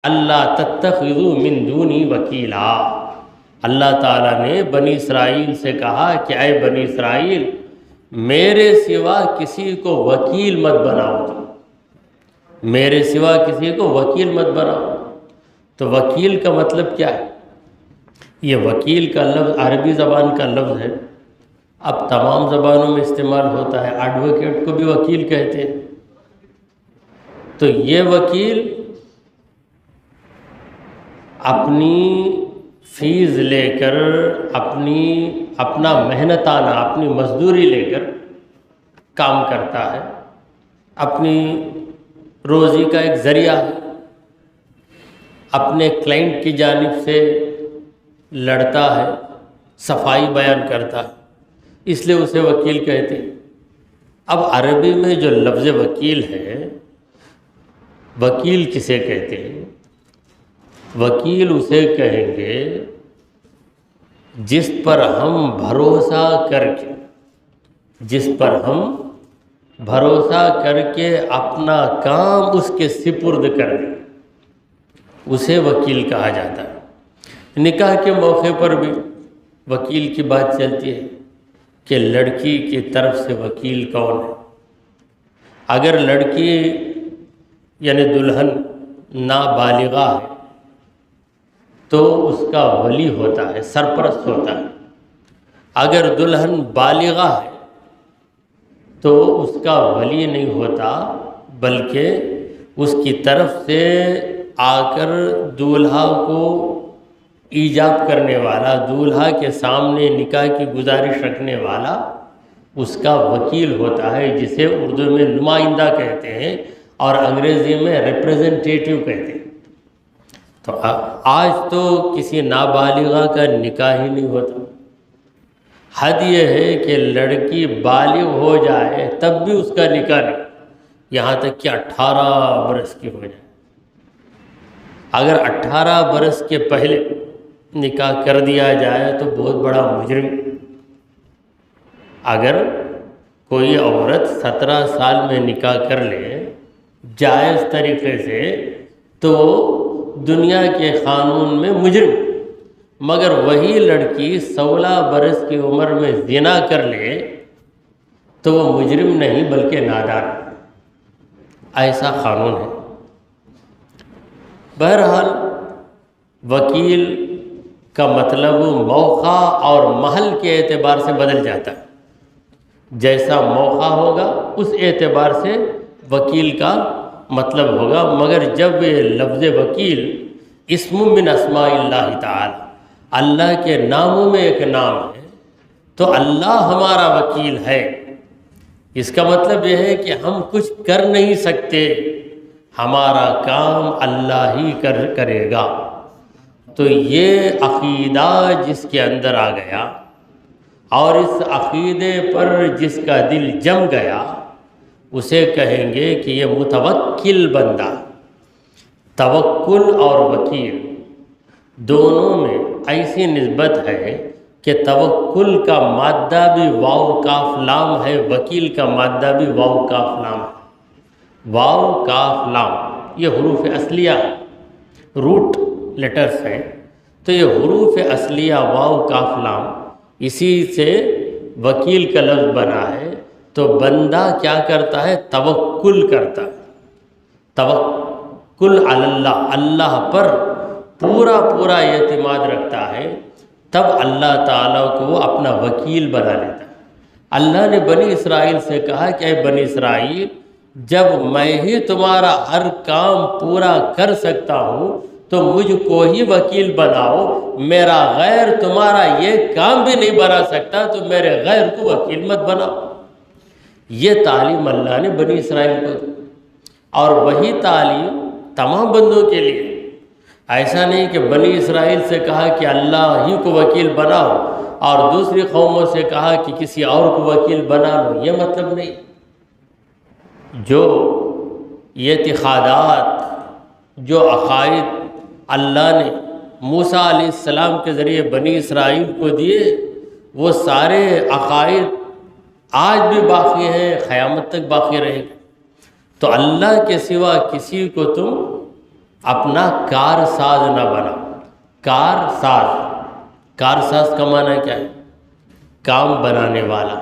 اللہ تتخذوا من دونی وکیلا، اللہ تعالیٰ نے بنی اسرائیل سے کہا کہ اے بنی اسرائیل میرے سوا کسی کو وکیل مت بناؤ، میرے سوا کسی کو وکیل مت بناؤ۔ تو وکیل کا مطلب کیا ہے؟ یہ وکیل کا لفظ عربی زبان کا لفظ ہے، اب تمام زبانوں میں استعمال ہوتا ہے، ایڈوکیٹ کو بھی وکیل کہتے ہیں۔ تو یہ وکیل اپنی فیس لے کر، اپنا محنتانہ، اپنی مزدوری لے کر کام کرتا ہے، اپنی روزی کا ایک ذریعہ ہے، اپنے کلائنٹ کی جانب سے لڑتا ہے، صفائی بیان کرتا ہے، اس لیے اسے وکیل کہتے ہیں۔ اب عربی میں جو لفظ وکیل ہے، وکیل کسے کہتے ہیں؟ وکیل اسے کہیں گے جس پر ہم بھروسہ کر کے، جس پر ہم بھروسہ کر کے اپنا کام اس کے سپرد کر دیں، اسے وکیل کہا جاتا ہے۔ نکاح کے موقع پر بھی وکیل کی بات چلتی ہے کہ لڑکی کی طرف سے وکیل کون ہے۔ اگر لڑکی یعنی دلہن نابالغہ ہے تو اس کا ولی ہوتا ہے، سرپرست ہوتا ہے۔ اگر دلہن بالغہ ہے تو اس کا ولی نہیں ہوتا، بلکہ اس کی طرف سے آ کر دولہا کو ایجاب کرنے والا، دولہا کے سامنے نکاح کی گزارش رکھنے والا اس کا وکیل ہوتا ہے، جسے اردو میں نمائندہ کہتے ہیں اور انگریزی میں ریپریزنٹیٹیو کہتے ہیں۔ تو آج تو کسی نابالغہ کا نکاح ہی نہیں ہوتا۔ حد یہ ہے کہ لڑکی بالغ ہو جائے تب بھی اس کا نکاح نہیں، یہاں تک کہ 18 برس کی ہو جائے۔ اگر 18 برس کے پہلے نکاح کر دیا جائے تو بہت بڑا مجرم۔ اگر کوئی عورت 17 سال میں نکاح کر لے جائز طریقے سے تو دنیا کے قانون میں مجرم، مگر وہی لڑکی 16 برس کی عمر میں زنا کر لے تو وہ مجرم نہیں بلکہ نادان، ایسا قانون ہے۔ بہرحال وکیل کا مطلب موقع اور محل کے اعتبار سے بدل جاتا ہے، جیسا موقع ہوگا اس اعتبار سے وکیل کا مطلب ہوگا۔ مگر جب یہ لفظ وکیل اسم من اسماء اللہ تعالی، اللہ کے ناموں میں ایک نام ہے، تو اللہ ہمارا وکیل ہے، اس کا مطلب یہ ہے کہ ہم کچھ کر نہیں سکتے، ہمارا کام اللہ ہی کرے گا۔ تو یہ عقیدہ جس کے اندر آ گیا اور اس عقیدے پر جس کا دل جم گیا، اسے کہیں گے کہ یہ متوکل بندہ۔ توکل اور وکیل دونوں میں ایسی نسبت ہے کہ توکل کا مادہ بھی واو کاف لام ہے، وکیل کا مادہ بھی واو کاف لام ہے۔ واو کاف لام یہ حروف اصلیہ روٹ لیٹرز ہیں، تو یہ حروف اصلیہ واو کاف لام اسی سے وکیل کا لفظ بنا ہے۔ تو بندہ کیا کرتا ہے؟ توکل کرتا ہے، توکل علی اللہ، اللہ پر پورا اعتماد رکھتا ہے، تب اللہ تعالیٰ کو وہ اپنا وکیل بنا لیتا ہے۔ اللہ نے بنی اسرائیل سے کہا کہ اے بنی اسرائیل جب میں ہی تمہارا ہر کام پورا کر سکتا ہوں تو مجھ کو ہی وکیل بناؤ، میرا غیر تمہارا یہ کام بھی نہیں بنا سکتا تو میرے غیر کو وکیل مت بناؤ۔ یہ تعلیم اللہ نے بنی اسرائیل کو دی، اور وہی تعلیم تمام بندوں کے لیے۔ ایسا نہیں کہ بنی اسرائیل سے کہا کہ اللہ ہی کو وکیل بناؤ اور دوسری قوموں سے کہا کہ کسی اور کو وکیل بنا لو، یہ مطلب نہیں۔ جو یہ اعتقادات، جو عقائد اللہ نے موسیٰ علیہ السلام کے ذریعے بنی اسرائیل کو دیے، وہ سارے عقائد آج بھی باقی ہیں، قیامت تک باقی رہیں گے۔ تو اللہ کے سوا کسی کو تم اپنا کار ساز نہ بنا. کار ساز کا معنی کیا ہے؟ کام بنانے والا.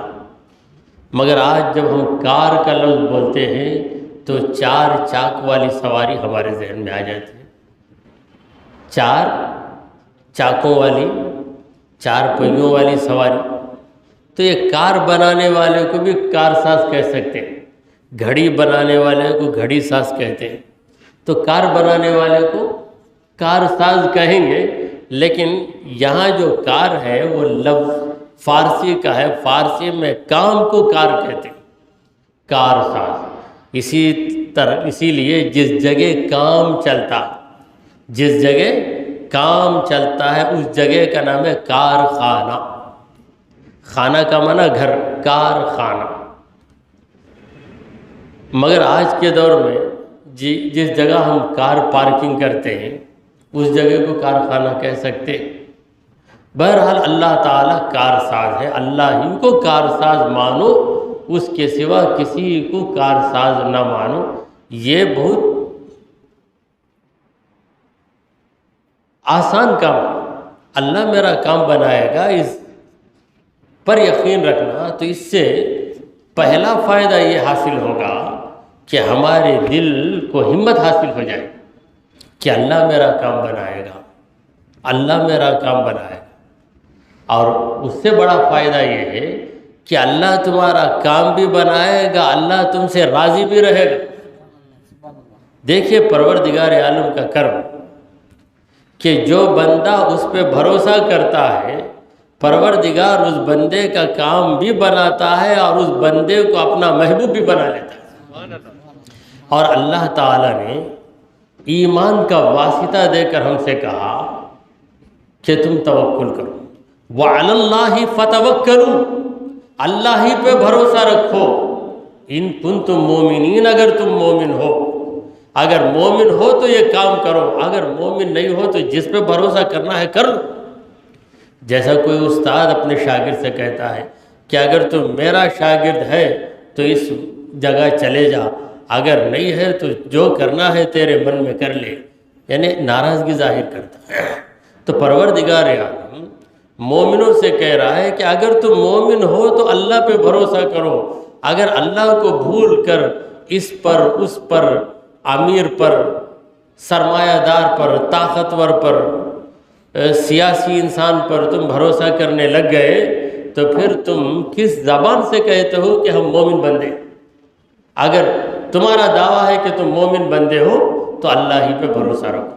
مگر آج جب ہم کار کا لفظ بولتے ہیں تو 4 چاک والی سواری ہمارے ذہن میں آ جاتی ہے. 4 چاکوں والی، 4 پہیوں والی سواری. تو یہ کار بنانے والے کو بھی کار ساز کہہ سکتے ہیں، گھڑی بنانے والے کو گھڑی ساز کہتے ہیں. تو کار بنانے والے کو کار ساز کہیں گے. لیکن یہاں جو کار ہے وہ لفظ فارسی کا ہے. فارسی میں کام کو کار کہتے ہیں، کار ساز. اسی لیے جس جگہ کام چلتا ہے اس جگہ کا نام ہے کارخانہ. خانہ کا معنی گھر، کارخانہ. مگر آج کے دور میں جس جگہ ہم کار پارکنگ کرتے ہیں اس جگہ کو کارخانہ کہہ سکتے ہیں. بہرحال اللہ تعالیٰ کار ساز ہے. اللہ ہی کو کار ساز مانو، اس کے سوا کسی کو کار ساز نہ مانو. یہ بہت آسان کام. اللہ میرا کام بنائے گا، اس پر یقین رکھنا. تو اس سے پہلا فائدہ یہ حاصل ہوگا کہ ہمارے دل کو ہمت حاصل ہو جائے کہ اللہ میرا کام بنائے گا، اللہ میرا کام بنائے گا. اور اس سے بڑا فائدہ یہ ہے کہ اللہ تمہارا کام بھی بنائے گا، اللہ تم سے راضی بھی رہے گا. دیکھیے پروردگار عالم کا کرم کہ جو بندہ اس پہ بھروسہ کرتا ہے، پروردگار اس بندے کا کام بھی بناتا ہے اور اس بندے کو اپنا محبوب بھی بنا لیتا ہے. اور اللہ تعالیٰ نے ایمان کا واسطہ دے کر ہم سے کہا کہ تم توکل کرو. وَعَلَى اللَّهِ فَتَوَكَّلُوا، اللہ ہی پہ بھروسہ رکھو. ان کنتم مومنین، اگر تم مومن ہو. اگر مومن ہو تو یہ کام کرو، اگر مومن نہیں ہو تو جس پہ بھروسہ کرنا ہے کر لو. جیسا کوئی استاد اپنے شاگرد سے کہتا ہے کہ اگر تم میرا شاگرد ہے تو اس جگہ چلے جا، اگر نہیں ہے تو جو کرنا ہے تیرے من میں کر لے. یعنی ناراضگی ظاہر کرتا ہے. تو پروردگار عالم مومنوں سے کہہ رہا ہے کہ اگر تم مومن ہو تو اللہ پہ بھروسہ کرو. اگر اللہ کو بھول کر اس پر اس پر، امیر پر، سرمایہ دار پر، طاقتور پر، سیاسی انسان پر تم بھروسہ کرنے لگ گئے تو پھر تم کس زبان سے کہتے ہو کہ ہم مومن بندے؟ اگر تمہارا دعویٰ ہے کہ تم مومن بندے ہو تو اللہ ہی پہ بھروسہ رکھو.